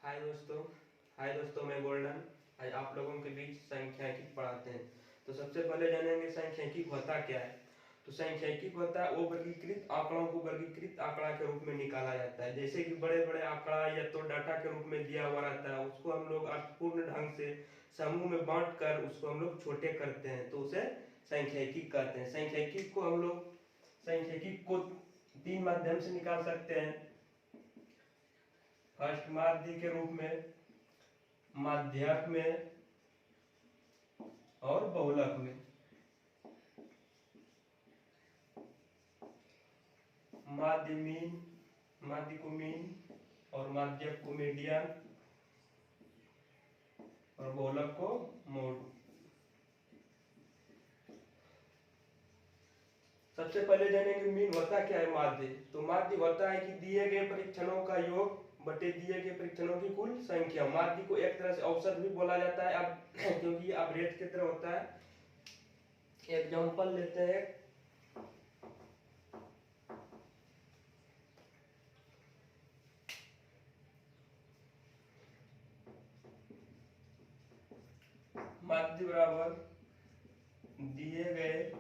हाय दोस्तों, मैं गोल्डन। आज आप लोगों के बीच सांख्यिकी पढ़ाते हैं। तो सबसे पहले जानेंगे सांख्यिकी होता क्या है। तो सांख्यिकी होता है वो वर्गीकृत आंकड़ों को वर्गीकृत आंकड़ा के रूप में निकाला जाता है। जैसे कि बड़े बड़े आंकड़ा या तो डाटा के रूप में दिया हुआ रहता है, उसको हम लोग अर्थपूर्ण ढंग से समूह में बांट कर उसको हम लोग छोटे करते हैं, तो उसे सांख्यिकी कहते हैं। सांख्यिकी को तीन माध्यम से निकाल सकते हैं। फर्स्ट माध्य के रूप में, माध्यक में और बहुलक में। माध्य को मीन और माध्यक को मीडियन और बहुलक को मोड। सबसे पहले जानेंगे मीन होता क्या है। माध्य तो माध्य होता है कि दिए गए परीक्षणों का योग बटे दिए गए परीक्षणों की कुल संख्या। माध्य को एक तरह से औसत भी बोला जाता है, अब क्योंकि एवरेज की तरह होता है। एग्जांपल लेते हैं। माध्य बराबर दिए गए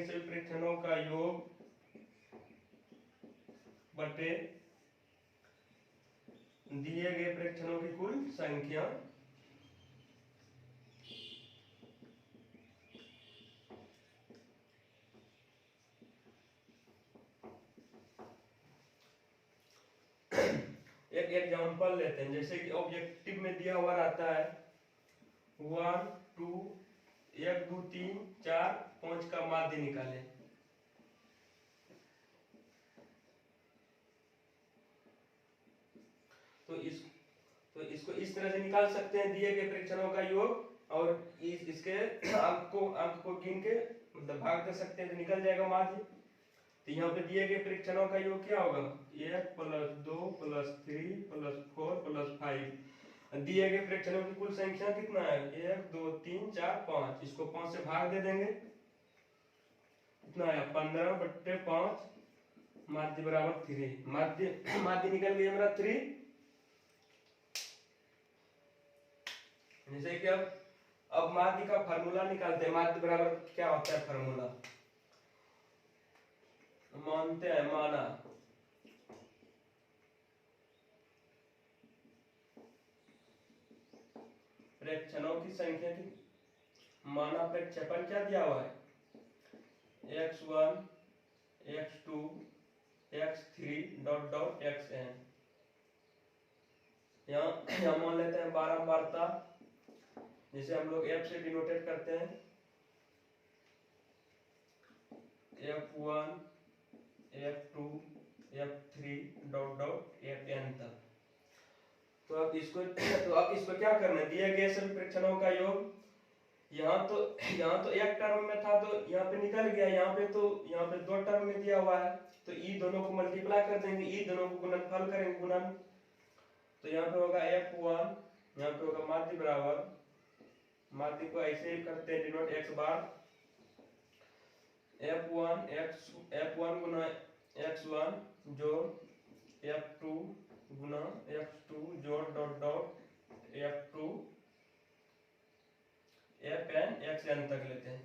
सभी परीक्षणों का योग बटे दिए गए परीक्षणों की कुल संख्या। एक एग्जांपल लेते हैं। जैसे कि ऑब्जेक्टिव में दिया हुआ रहता है 1 2 1 2 3 4 5 का माध्य निकालें। तो इसको इस तरह से निकाल सकते हैं, दिए गए परीक्षणों का योग और इसके अंक को गिन के मतलब भाग दे सकते हैं, तो निकल जाएगा माध्य। तो यहाँ पे दिए गए परीक्षणों का योग क्या होगा, 1 + 2 + 3 + 4 + 5। दिए गए परीक्षणों की कुल संख्या कितना है, 1 2 3 4 5। इसको 5 से भाग दे देंगे, कितना है 15/5। माध्य बराबर 3। माध्य निकल गया मेरा 3। जैसे कि अब माध्य का फार्मूला निकालते हैं। माध्य बराबर क्या होता है फार्मूला, मानते हैं, माना प्रेक्षणों की संख्या की माना प्रक्षेपण क्या दिया हुआ है, x1 x2 x3 ... xn। यहाँ मान लेते हैं बारंबारता, जिसे हम लोग f से डिनोटेट करते हैं, f1 f2 f3 ... fn तक। तो अब इसको क्या करना है, दिए गए सभी परीक्षणों का योग। यहाँ तो एक टर्म में था तो यहाँ पे निकल गया, यहाँ पे 2 टर्म में दिया हुआ है, तो ई दोनों को मल्टीप्लाई कर देंगे, ई दोनों को गुणनफल करेंगे, गुणन। तो यहाँ पे होगा F1, यहाँ पे होगा माध्य बराबर, माध्य को ऐसे ही करते हैं डिनोट x बार, F1 गुना x1 जोड़ F2 गुना x2 जोड़ ... F2 Fn xn तक लेते हैं।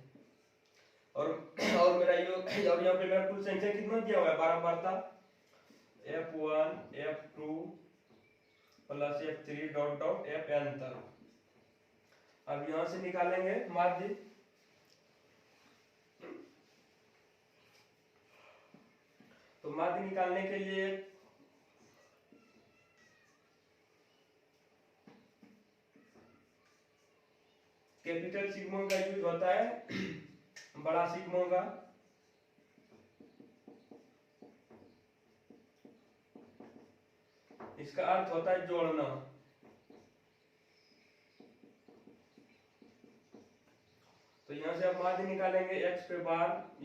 और मेरा योग, और यहाँ पे मेरा कुल संख्या कितना दिया हुआ है, बारंबारता, F1 F2 + F3 ... Fn तक। अब यहाँ से निकालेंगे माध्य। तो माध्य निकालने के लिए कैपिटल सिग्मा का यूज होता है, बड़ा सिग्मा का। इसका अर्थ होता है जोड़ना। तो यहां से आप माध्य निकालेंगे, x पे बार =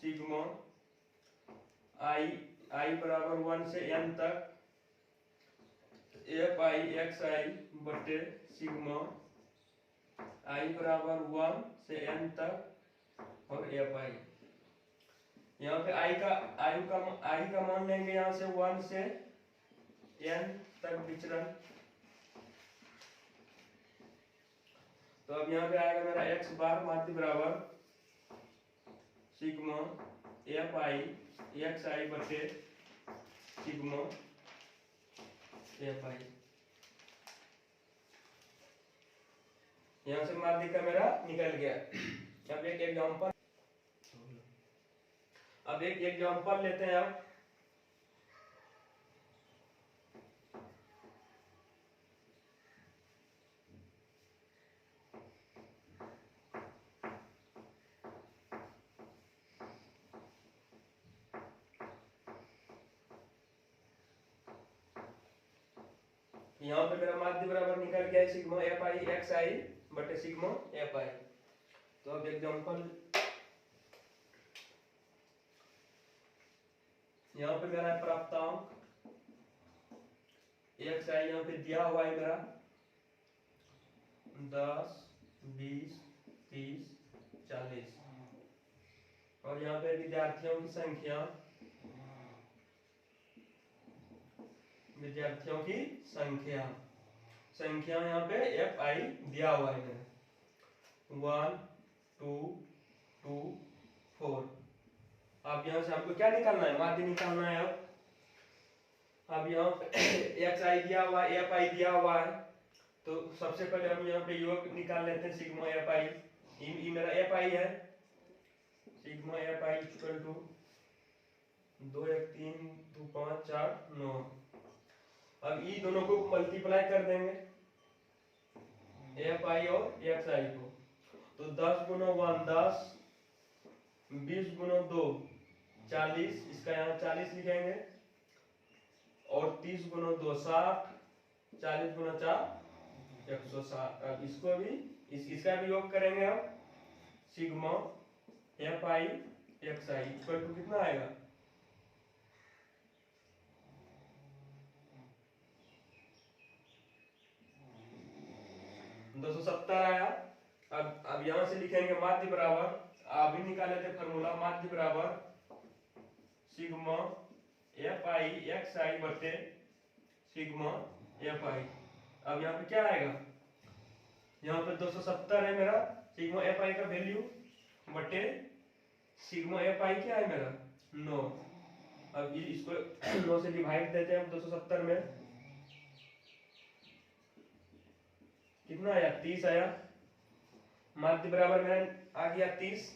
सिग्मा i बराबर 1 से n तक fi xi बटे सिग्मा i बराबर 1 से n तक और एफ आई। यहाँ पे आई का मान लेंगे यहाँ से 1 से n तक विचरण। तो अब यहाँ पे आएगा मेरा x बार माध्य बराबर सिग्मा एफ आई एक्स आई बटे सिग्मा एफ आई। यहाँ से माध्य का मेरा निकल गया। अब एक एग्जांपल लेते हैं। अब यहाँ पे मेरा माध्य बराबर निकल गया है सिग्मा एफ आई एक्स आई बटे सिग्मा एफ आई। तो अब एग्जांपल यहाँ पे मेरा प्राप्तांक एक्स आई यहाँ पे दिया हुआ है मेरा 10 20 30 40 और यहाँ पे विद्यार्थियों की संख्या यहाँ पे एफ आई दिया हुआ है मेरा 1 2 2 4। अब यहाँ से हमको क्या निकालना है? माध्य निकालना है। अब यहाँ पे एक्स आई दिया हुआ है, एफ आई दिया हुआ है। तो सबसे पहले हम यहाँ पे योग निकाल लेते हैं सिग्मा एफ आई। ये मेरा एफ आई है। Sigma F I equal to 2 1 3 2 5 4 9। अब ये दोनों को मल्टीप्लाई कर देंगे एफ आई और एक्स आई को। तो 10 गुना 1 10, 20 गुना 2 40, इसका यहाँ 40 लिखेंगे और 30 गुना 2 60, 40 गुना 4 160। अब इसको भी इसका भी योग करेंगे। अब sigma F I x I equal to कितना आएगा? 270 आया। अब यहां से लिखेंगे माध्य बराबर, अभी निकाले थे फॉर्मूला, माध्य बराबर सिग्मा एफ आई एक्स आई बटे सिग्मा एफ आई। अब यहाँ पे क्या आएगा? यहाँ पे 270 है मेरा सिग्मा एफ आई का वैल्यू बटे सिग्मा एफ आई क्या है मेरा 9। अब इसको 9 से डिवाइड देते हैं 270 में, कितना आया? 30 आया। माध्य बराबर में आ गया 30।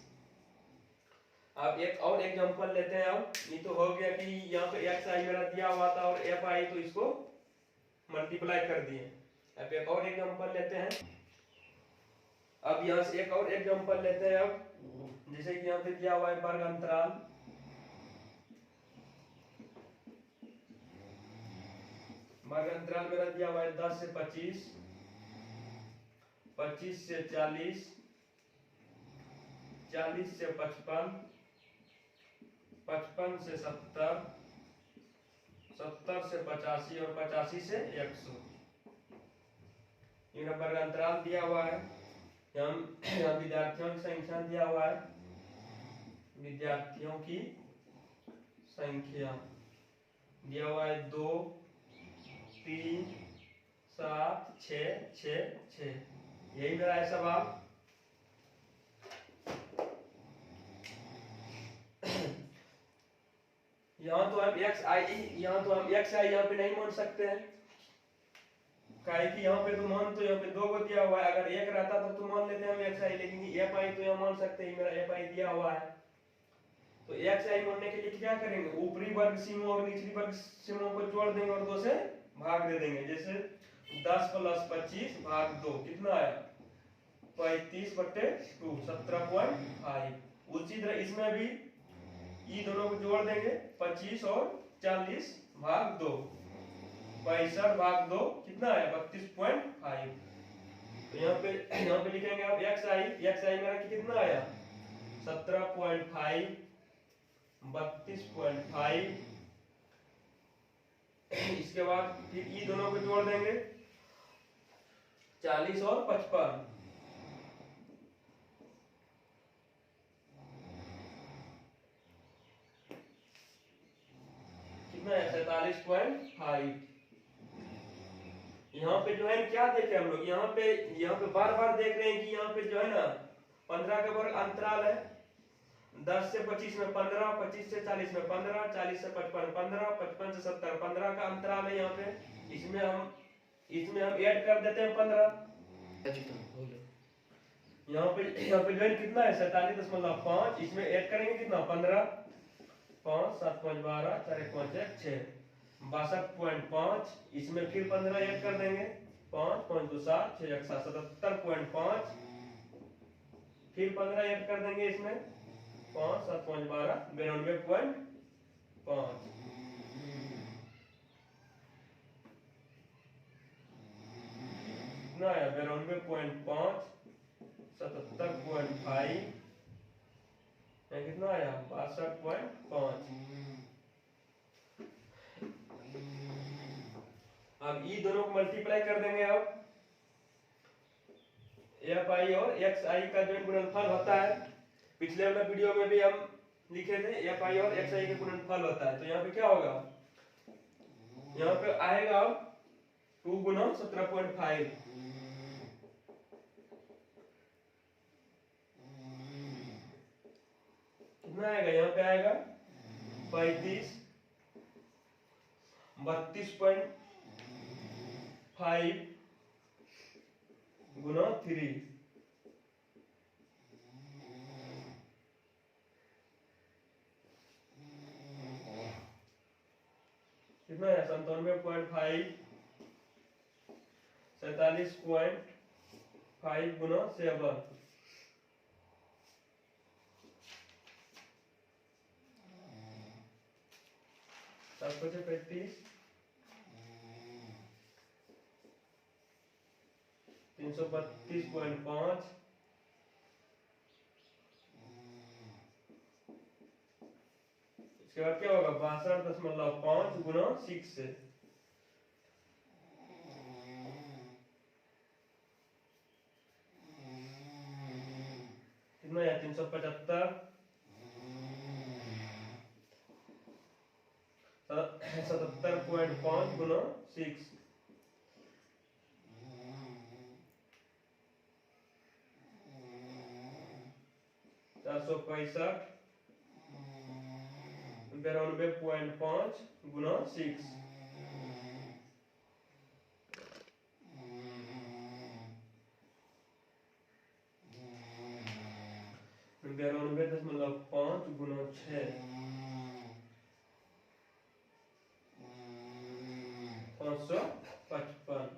अब एक और एग्जांपल लेते हैं। अब ये तो हो गया कि यहाँ पे एक्स आई मेरा दिया हुआ था और एफ आई, तो इसको मल्टीप्लाई कर दिए। अब एक और एग्जांपल लेते हैं। अब यहाँ से एक और एग्जांपल लेते हैं। अब जैसे कि यहाँ पे दिया हुआ है वर्ग अंतराल, वर्ग अंतराल मेरा दिया हुआ है 10 से 25, 25 से 40, 40 से 55, 55 से 70, 70 से 85 और 85 से 100। ये वर्ग अंतराल दिया हुआ है। यहाँ विद्यार्थियों की संख्या दिया हुआ है, विद्यार्थियों की संख्या दिया हुआ है 2 3 7 6 6 6। यही मेरा है सवाल। यहाँ तो हम एक्स आई यहाँ पे नहीं मान सकते हैं, काहे कि यहाँ पे तो मान तो यहाँ पे 2 को दिया हुआ है। अगर 1 रहता तो मान लेते हैं हम एक्स आई, लेकिन एफ आई तो यहाँ मान सकते हैं, मेरा एफ आई दिया हुआ है। तो एक्स आई मानने के लिए क्या करेंगे? ऊपरी वर्ग सीमों और निचली वर्ग सीमों को जोड़ देंगे और 2 से भाग दे देंगे। जैसे 10 + 25 भाग 2 कितना आया? 35 बटे 2 17.5। उसी तरह इसमें भी ये दोनों को जोड़ देंगे 25 और 40 भाग 2, 65 भाग 2 कितना आया? 32.5। तो यहाँ पे लिखेंगे आप एक्स आई मेरा कितना आया? 17.5 32.5। इसके बाद फिर ये दोनों को जोड़ देंगे 40 और 55, 47.5। यहाँ पे जो है क्या देखे हम लोग, यहाँ पे बार बार देख रहे हैं कि यहाँ पे जो है ना 15 का वर्ग अंतराल है। 10 से 25 में 15, 25 से 40 में 15, 40 से 55 15, 55 से 70 15 का अंतराल है यहाँ पे। इसमें हम ऐड कर देते हैं 15। यहाँ पे जो है कितना है 47.5, इसमें ऐड करेंगे कितना 15, 5 7 5 12, 4 1 5 1 6, 62.5। इसमें फिर 15 ऐड कर देंगे, 5 5 2 7, 6 1 7, 77.5। फिर 15 ऐड कर देंगे इसमें, 5 7 5 12, 92.5। कितना आया 92.5, 77.5, कितना आया 62.5। अब ये दोनों को मल्टीप्लाई कर देंगे। अब एफ आई और एक्स आई का जो गुणनफल होता है, पिछले वाला वीडियो में भी हम लिखे थे एफ आई और एक्स आई का गुणनफल होता है। तो यहाँ पे क्या होगा, यहाँ पे आएगा 2 गुना 17.5। कितना आएगा, यहाँ पे आएगा 32 32.5 गुना 3। कितना है 97.5, 47.5 गुना 7। 35 332.5। इसके बाद क्या होगा 62.5 गुना 6 से। कितना है 375, 77.5 गुना 6, 465, 92.5 गुना 6। बराबर 92.5 गुना 6, 555।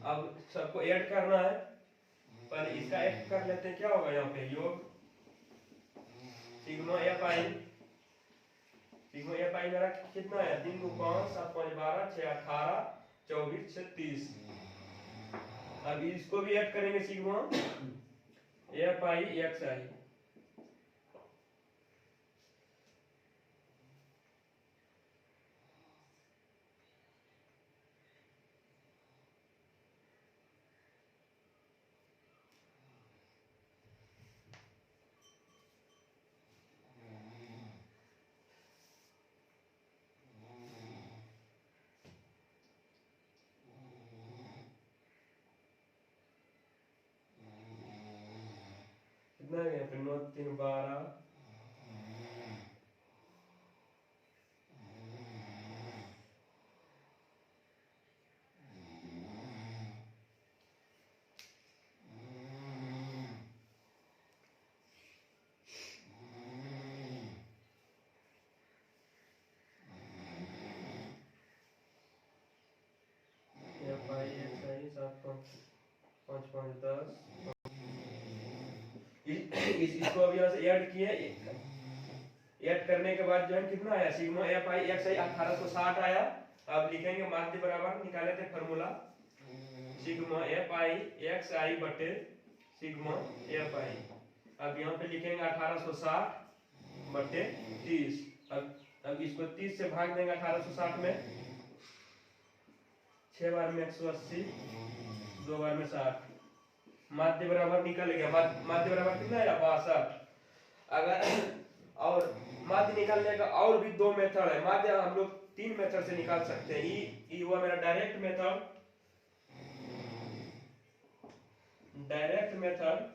अब सबको ऐड करना है, पहले इसका ऐड कर लेते हैं। क्या होगा यहाँ पे योग sigma F i. Sigma F I मेरा कितना है 3 2 5 7 5 12 6 18 24 36। अब इसको भी ऐड करेंगे सिग्मा एफ आई एक्स आई। कितना है 9 3 12, एफ आई एक्स आई 7 5 5 5 10। इसको अभी यहाँ से ऐड किए। ऐड करने के बाद जो है कितना आया sigma F I x i 1860 आया। अब लिखेंगे माध्य बराबर, निकाले थे formula sigma F I x आई बटे सिग्मा एफ आई। अब यहाँ पे लिखेंगे 1860 बटे 30। अब इसको 30 से भाग देंगे 1860 में, 6 बार में 180, 2 बार में 60, माध्य बराबर निकल गया, माध्य बराबर कितना आया 62। अगर और माध्य निकालने का और भी दो मेथड है। माध्य हम लोग तीन मेथड से निकाल सकते हैं। ई हुआ मेरा डायरेक्ट मेथड,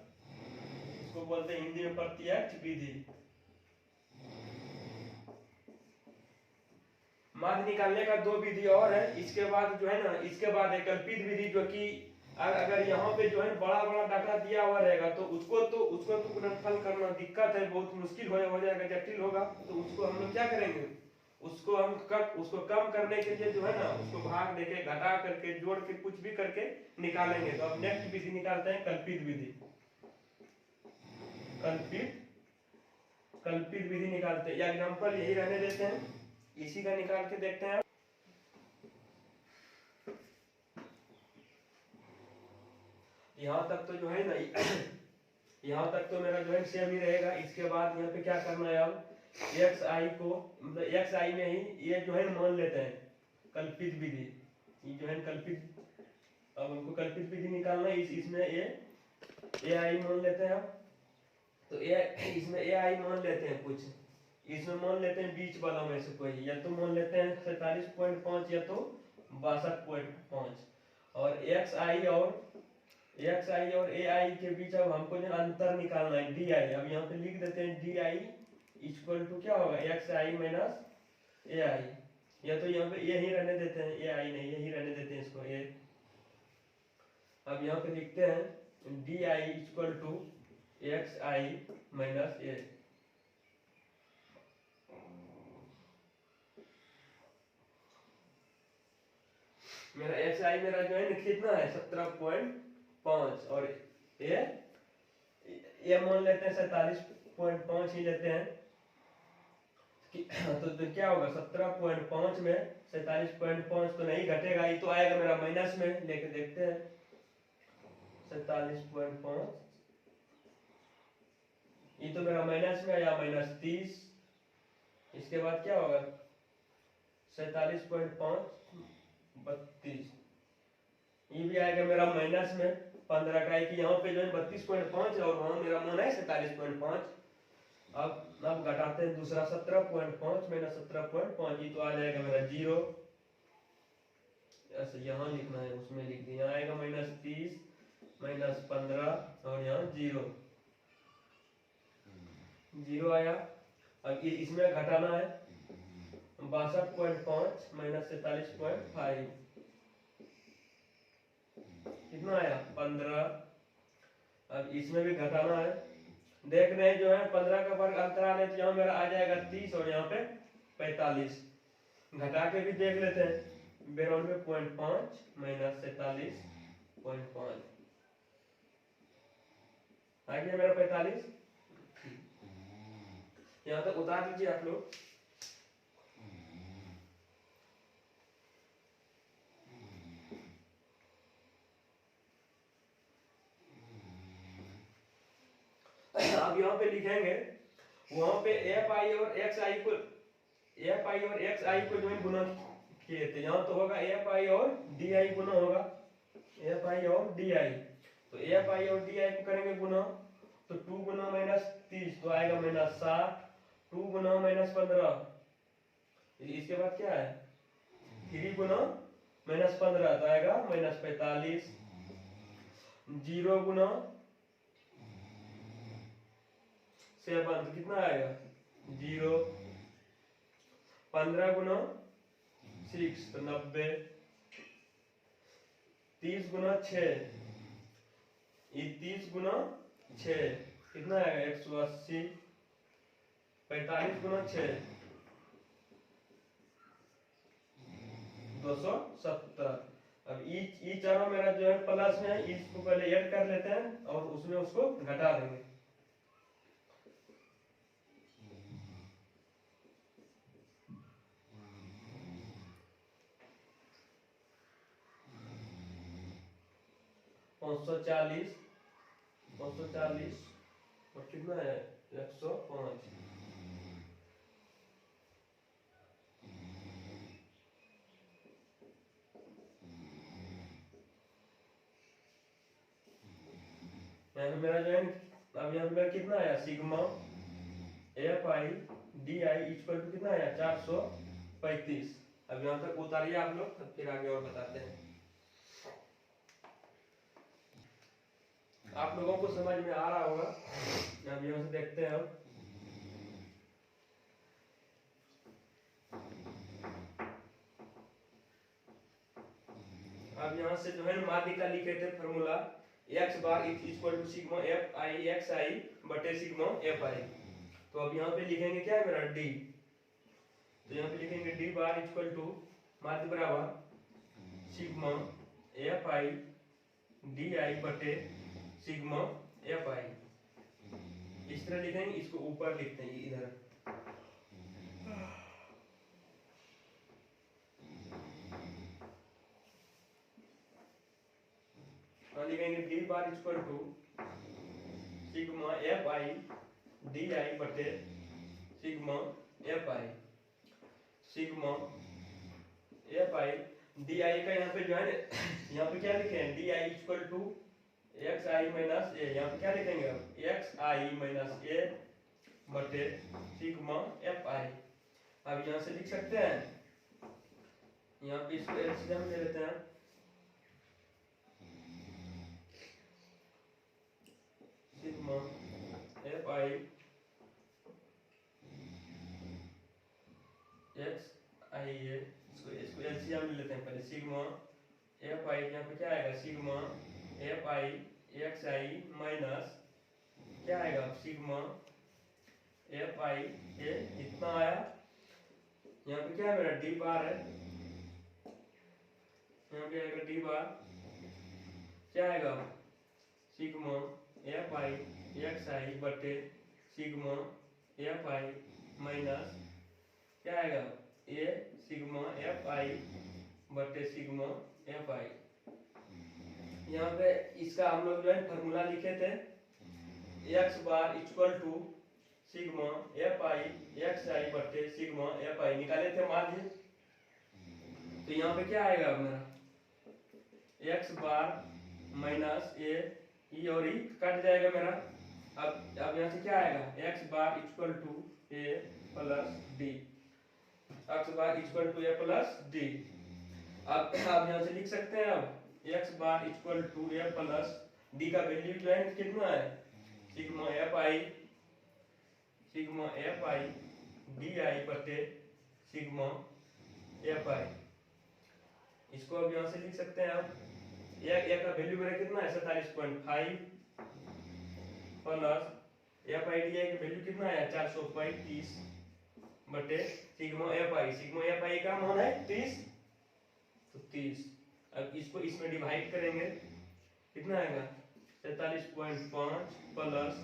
इसको बोलते हैं हिंदी में प्रत्यक्ष विधि। माध्य निकालने का दो विधि और है। इसके बाद जो है ना, इसके बाद एक कल्पित विधि, जो कि अगर यहाँ पे जो है बड़ा बड़ा डाटा दिया हुआ रहेगा तो उसको गुणनफल करना दिक्कत है, बहुत मुश्किल हो जाएगा, जटिल होगा। तो उसको हम लोग क्या करेंगे, उसको कम करने के लिए जो है ना, उसको भाग देके, घटा करके, जोड़ के, कुछ भी करके निकालेंगे। तो अब नेक्स्ट विधि निकालते हैं, कल्पित विधि। कल्पित विधि निकालते हैं। एग्जाम्पल यही रहने देते हैं, इसी का निकाल के देखते हैं। यहाँ तक तो जो है ना, यहाँ तक तो मेरा जो है सेम ही रहेगा। इसके बाद यहाँ पे क्या करना है, अब एक्स आई को, मतलब एक्स आई में ही ये जो है मान लेते हैं कल्पित विधि। ये जो है कल्पित, अब हमको कल्पित विधि निकालना है। इसमें ए आई मान लेते हैं। तो इसमें ए आई मान लेते हैं कुछ, इसमें मान लेते हैं बीच वालों में से कोई, या तो मान लेते हैं 47.5 या तो 62.5। और एक्स आई और ए आई के बीच अब हमको जो अंतर निकालना है, डी आई। अब यहाँ पे लिख देते हैं डी आई इक्वल टू क्या होगा, एक्स आई माइनस ए आई। या तो यहाँ पे ए ही रहने देते हैं, ए आई नहीं, यही रहने देते हैं इसको ए। अब यहाँ पे लिखते हैं d I equal to x i minus a. मेरा एक्स आई मेरा जो है ना कितना है 17.5, और ये मान लेते हैं 47.5 ही लेते हैं। तो क्या होगा, 17.5 में 47.5 तो नहीं घटेगा, ये तो आएगा मेरा माइनस में। लेके देखते हैं 47.5, ये तो मेरा माइनस में आया, -30। इसके बाद क्या होगा 47.5 32, ये भी आएगा मेरा माइनस में 15 का। कि यहाँ पे जो है 32.5 और वहां मेरा मान है 47.5। अब घटाते हैं दूसरा 17.5 माइनस 17.5, ये तो आ जाएगा मेरा 0। ऐसे यहाँ लिखना है, उसमें लिख दिया, यहाँ आएगा -30 माइनस 15 और यहाँ 0 आया। अब इसमें घटाना है 62.5 माइनस 47.5, कितना आया 15। अब इसमें भी घटाना है, देख रहे हैं जो है 15 का वर्ग अंतराल है, तो यहाँ मेरा आ जाएगा 30 और यहाँ पे 45। घटा के भी देख लेते हैं, 92.5 माइनस 47.5 आ गया मेरा 45। यहाँ तक उतार लीजिए आप लोग। अब यहाँ पे लिखेंगे, वहां पे एफ आई और एक्स आई को जो है गुना किए थे, यहाँ तो होगा एफ आई और डी आई गुना होगा, एफ आई और डी आई। तो एफ आई और डी आई को करेंगे गुना, तो 2 गुना -30 तो आएगा -60, 2 गुना -15, इसके बाद क्या है 3 गुना -15 तो आएगा -45, 0 गुना 7 तो कितना आएगा 0, 15 गुना 6 तो 90, 30 गुना 6, ये 30 गुना 6 कितना आएगा 180, 45 गुना 6 270। अब ई चारों मेरा जो है प्लस में है, इसको पहले ऐड कर लेते हैं और उसमें उसको घटा देंगे। पाँच सौ चालीस और कितना है 105। यहाँ पे मेरा जो है, अब यहाँ पे मेरा कितना आया, sigma F I D I equal to कितना आया, 435। अब यहाँ तक उतारिए आप लोग, तब फिर आगे और बताते हैं। आप लोगों को समझ में आ रहा होगा। अब यहाँ से देखते हैं अब यहाँ से जो है माध्य का लिखे थे formula, x bar equal to sigma F I x आई बटे सिग्मा एफ आई। तो अब यहाँ पे लिखेंगे क्या है मेरा d, तो यहाँ पे लिखेंगे d बार इक्वल टू माध्य बराबर sigma F I D I बटे सिग्मा एफ आई। इस तरह लिखेंगे, इसको ऊपर लिखते हैं इधर। लिखेंगे d bar equal to sigma F I D I बटे sigma F i. Sigma F I D i का यहाँ पे जो है यहाँ पे क्या लिखे हैं, d I equal to x i minus a. यहाँ पे क्या लिखेंगे अब, एक्स आई माइनस ए बटे सिग्मा एफ आई। अब यहाँ से लिख सकते हैं, यहाँ पे इसको एलसीएम ले लेते हैं। सिग्मा एफ आई एक्स आई ए, इसको एलसीएम ले लेते हैं पहले। सिग्मा एफ आई यहाँ पे क्या आएगा, sigma F I x i minus क्या आएगा, सिग्मा एफ आई ए इतना आया। यहाँ पे क्या है मेरा डी बार है, यहाँ पे आएगा डी बार, क्या आएगा, सिग्मा एफ आई एक्स आई बटे सिग्मा एफ आई माइनस क्या आएगा, ए सिग्मा एफ आई बटे सिग्मा एफ आई। यहाँ पे इसका हम लोग जो है फॉर्मूला लिखे थे, x bar equal to sigma F I x आई बटे सिग्मा एफ आई, निकाले थे माध्य। तो यहाँ पे क्या आएगा मेरा, एक्स बार माइनस ए, ई और ई कट जाएगा मेरा। अब यहाँ से क्या आएगा, X bar equal to A plus D, X bar equal to A plus D. अब यहाँ से लिख सकते हैं, अब X bar equal to A plus D का वैल्यू जो है कितना है, sigma F I D I बटे सिग्मा एफ आई। इसको अब यहाँ से लिख सकते हैं आप, एक का वैल्यू मेरा कितना है 47.5 plus F I D i का वैल्यू कितना है 435 बटे sigma F i. Sigma F I का मान है 30, तो 30। अब इसको इसमें डिवाइड करेंगे, कितना आएगा 47.5 प्लस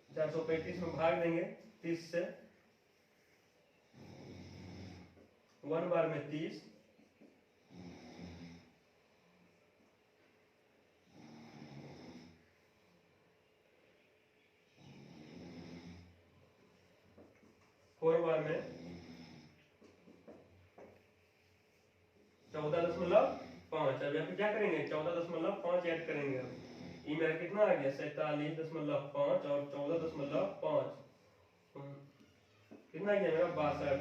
435 में भाग देंगे 30 से, 1 बार में 30, फोर बार में 14.5। अब यहाँ पे क्या करेंगे, 14.5 ऐड करेंगे। ये मेरा कितना आ गया 47.5 और 14.5 कितना आ गया मेरा 62।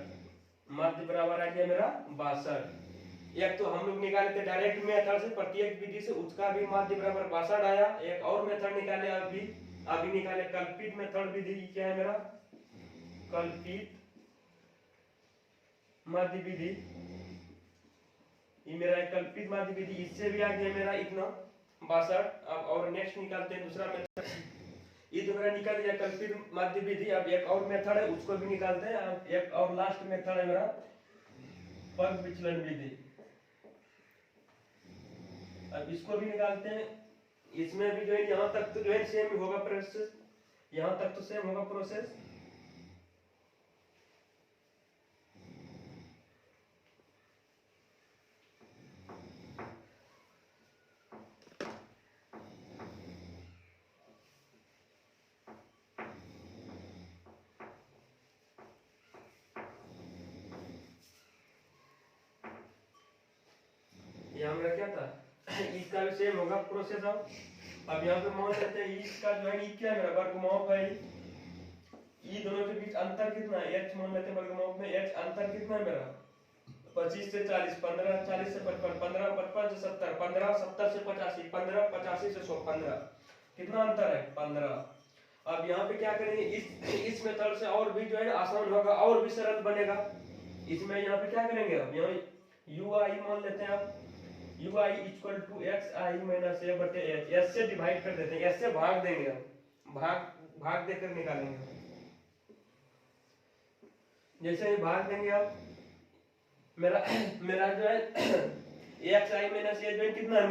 माध्य बराबर आ गया मेरा 62। एक तो हम लोग निकाले थे डायरेक्ट मेथड से प्रत्येक विधि से, उसका भी माध्य बराबर 62 आया। एक और मेथड निकाले अभी निकाले कल्पित मेथड विधि, क्या है मेरा कल्पित माध्य विधि। ये मेरा एक कल्पित माध्य विधि, इससे भी आ गया मेरा इतना 62। अब और नेक्स्ट निकालते हैं दूसरा मेथड। ये तो मेरा निकल गया कल्पित माध्य विधि। अब एक और मेथड है, उसको भी निकालते हैं। अब एक और लास्ट मेथड है मेरा पग विचलन विधि। अब इसको भी निकालते हैं। इसमें भी जो है यहाँ तक तो जो है सेम होगा प्रोसेस, यहाँ तक तो सेम होगा प्रोसेस। यहाँ मेरा क्या था इसका भी सेम होगा प्रोसेस ऑफ। अब यहाँ पे मान लेते हैं इसका जो है क्या है मेरा वर्गमूल है, ई दोनों के बीच अंतर कितना है, h मान लेते हैं वर्गमूल में, h अंतर कितना है मेरा 25 से 40, 15 40 से 55, 15 55 से 70, 15 70 से 85, 15 85 से 100, 15 कितना अंतर है 15। अब यहाँ पे क्या करेंगे, इस मेथड से और भी जो है आसान होगा और भी सरल बनेगा। इसमें यहाँ पे क्या करेंगे, अब यहाँ ui मान लेते हैं आप, ui equal to xi minus a बटे h, s से डिवाइड कर देते हैं, s से भाग देंगे हम, भाग देकर निकालेंगे। जैसे ही भाग देंगे आप, मेरा जो है xi माइनस a जो है कितना है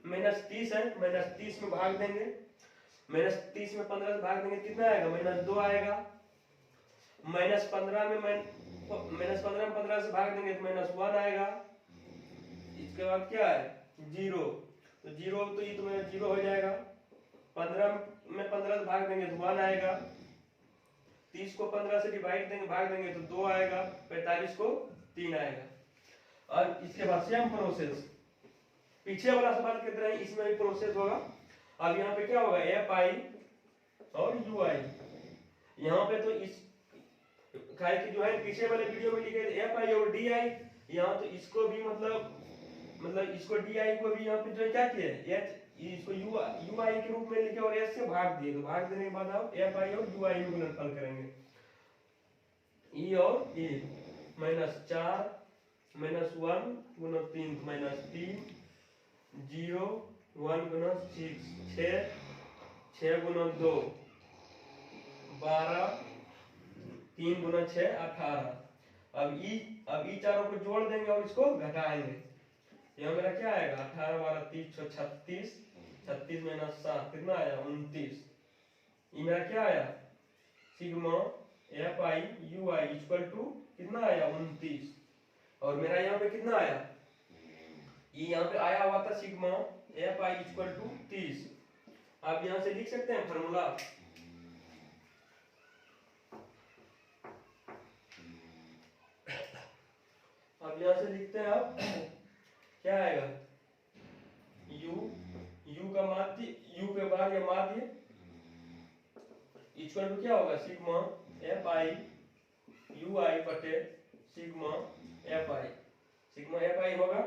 माइनस 30 है, माइनस 30 में भाग देंगे, माइनस 30 में 15 से भाग देंगे कितना आएगा माइनस 2 आएगा, माइनस 15 में 15 से भाग देंगे तो माइनस 1 आएगा। इसके बाद क्या है 0, तो 0 तो ये तो मेरा 0 हो जाएगा, 15 में 15 से भाग देंगे तो 1 आएगा, 30 को 15 से डिवाइड देंगे भाग देंगे तो 2 आएगा, 45 को 3 आएगा। और इसके बाद सेम प्रोसेस पीछे वाला सवाल की तरह इसमें भी प्रोसेस होगा। अब यहाँ पे क्या होगा एफ आई और यू आई, यहाँ पे तो इस काय की जो है पीछे वाले वीडियो में लिखे एफ आई और डी आई, यहाँ तो इसको भी मतलब इसको डी आई को भी यहाँ पे जो क्या किया एच इसको यू आई के रूप में लिखे और एस से भाग दिए, तो भाग देने के बाद आप एफ आई और यू आई में गुणनफल करेंगे, ई और ई माइनस 4 माइनस 1 गुना 3 माइनस 3 0 1 गुना 6 गुना 2 12 3 गुना 6 18। अब ई चारों को जोड़ देंगे और इसको घटाएंगे, यहाँ मेरा क्या आएगा 18 12 30 36, 36 माइनस 7 कितना आया 29। ये मेरा क्या आया sigma F I U I equal to कितना आया 29। और मेरा यहाँ पे कितना आया, ये यहाँ पे आया हुआ था sigma F I equal to 30। आप यहाँ से लिख सकते हैं फॉर्मूला, अब यहाँ से लिखते हैं आप क्या आएगा u का माध्य, u के बाहर या माध्य इक्वल टू क्या होगा sigma F I U I बटे सिग्मा एफ आई होगा।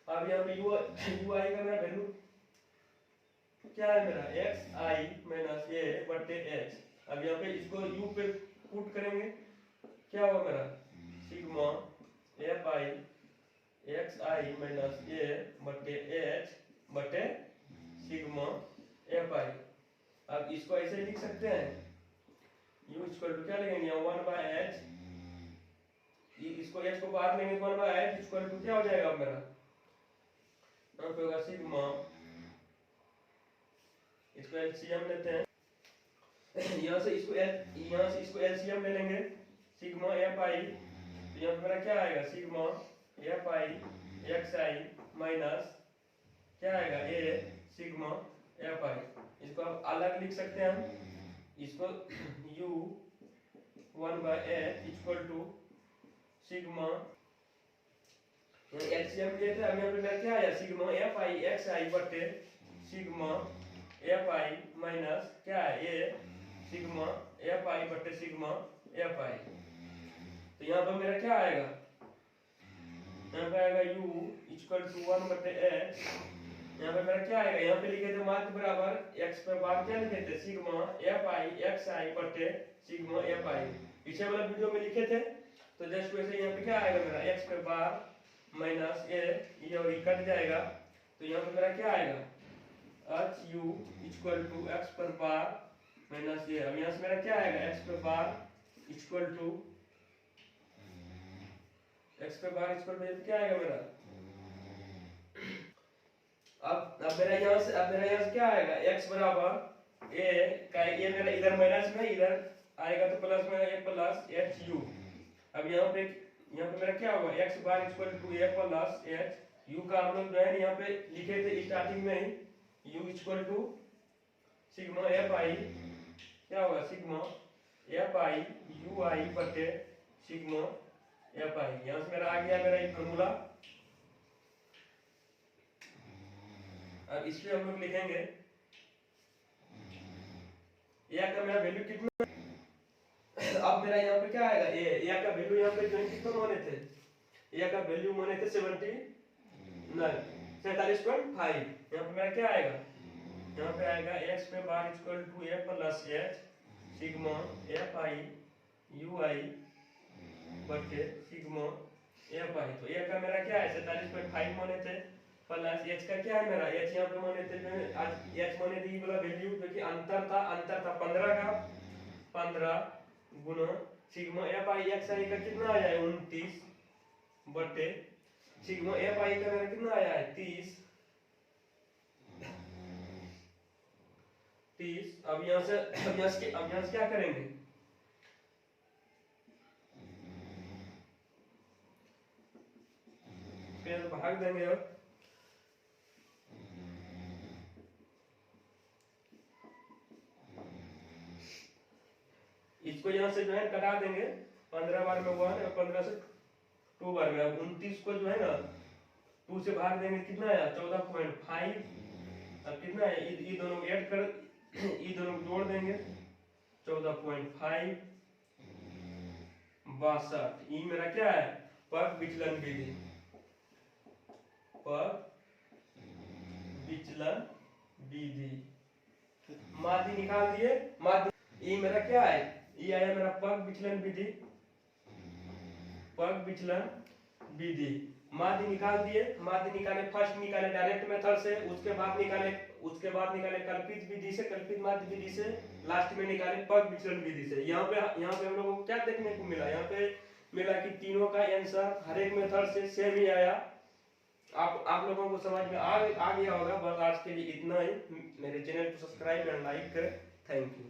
अब यहाँ पे यू आई का मेरा वैल्यू क्या है मेरा एक्स आई माइनस ए बटे एच। अब यहाँ पे इसको u पे पुट करेंगे, क्या होगा मेरा sigma F I x i minus a बटे एच बटे सिग्मा एफ आई। अब इसको ऐसे लिख सकते हैं u इक्वल टू क्या लेंगे यहाँ 1 बाय एच, इसको h को बाहर लेंगे 1 बाय एच इक्वल टू क्या हो जाएगा अब मेरा यहाँ पे होगा सिग्मा, इसको एलसीएम लेते हैं, यहाँ से इसको एलसीएम ले लेंगे सिग्मा एफ आई, तो यहाँ पे मेरा क्या आएगा sigma F I x i minus क्या आएगा ए सिग्मा एफ आई। इसको आप अलग लिख सकते हैं हम, इसको u 1 by H equal to sigma LCM लिए थे। अब यहाँ पे मेरा क्या आया सिग्मा एफ आई एक्स आई बटे सिग्मा एफ आई माइनस क्या है ए सिग्मा एफ आई बटे सिग्मा एफ आई। तो यहाँ पर मेरा क्या आएगा, यहाँ पे आएगा u इक्वल टू 1 बटे एच, यहाँ पे मेरा क्या आएगा, यहाँ पे लिखे थे माध्य बराबर x पे बार क्या लिखे थे सिग्मा एफ आई एक्स आई बटे सिग्मा एफ आई, पीछे वाला वीडियो में लिखे थे। तो जस्ट वैसे यहाँ पे क्या आएगा मेरा x पे बार माइनस ए, ये और ये कट जाएगा, तो यहाँ पे मेरा क्या आएगा H U equal to X पर बार माइनस ए। अब यहाँ से मेरा क्या आएगा एक्स पे बार इक्वल टू क्या आएगा मेरा, अब मेरा यहाँ से क्या आएगा x बराबर a का ये मेरा इधर माइनस में इधर आएगा तो प्लस में a प्लस एच यू। अब यहाँ पे मेरा क्या होगा x bar equal to a plus H U का हम लोग जो है यहाँ पे लिखे थे स्टार्टिंग में ही u equal to sigma F I क्या होगा sigma F I U I बटे सिग्मा एफ आई। यहाँ से मेरा आ गया मेरा एक फॉर्मूला। अब इसमें हम लोग लिखेंगे ए का मेरा वैल्यू कितना, अब मेरा यहाँ पे क्या आएगा, ए का वैल्यू यहाँ पे जो है कितना माने थे, ए का वैल्यू माने थे 47.5। यहाँ पे मेरा क्या आएगा, यहाँ पे आएगा x पे bar equal to a plus h sigma f i u i बटे सिग्मा f i। तो a का मेरा क्या है 47.5 माने थे, प्लस h का क्या है मेरा, h यहाँ पे माने थे आज h माने थे ये वाला वैल्यू जो कि अंतर था 15 का, 15 गुना sigma f i x i का कितना आया है 29 बटे सिग्मा f i का मेरा कितना आया है 30। अब यहाँ से क्या करेंगे, फिर भाग देंगे। अब इसको यहाँ से जो है कटा देंगे, 15 बार में 1 और 15 से 2 बार में। अब 29 को जो है ना 2 से भाग देंगे, कितना आया 14.5। अब कितना है ये दोनों ऐड कर, ये दोनों जोड़ देंगे 14.5 62। ये मेरा क्या है पग विचलन विधि, पग विचलन विधि। माध्य निकाल दिए, माध्य ये मेरा क्या है, ये आया मेरा पग विचलन विधि, पग विचलन विधि। माध्य निकाल दिए, माध्य निकाले, फर्स्ट निकाले डायरेक्ट मेथड से, उसके बाद निकाले कल्पित विधि से, कल्पित माध्य विधि से, लास्ट में निकाले पग विचलन विधि से। यहाँ पे हम लोगों को क्या देखने को मिला, यहाँ पे मिला कि तीनों का आंसर हर एक मेथड से सेम ही आया। आप लोगों को समझ में आ गया होगा। बस आज के लिए इतना ही। मेरे चैनल को सब्सक्राइब एंड लाइक करें। Thank you.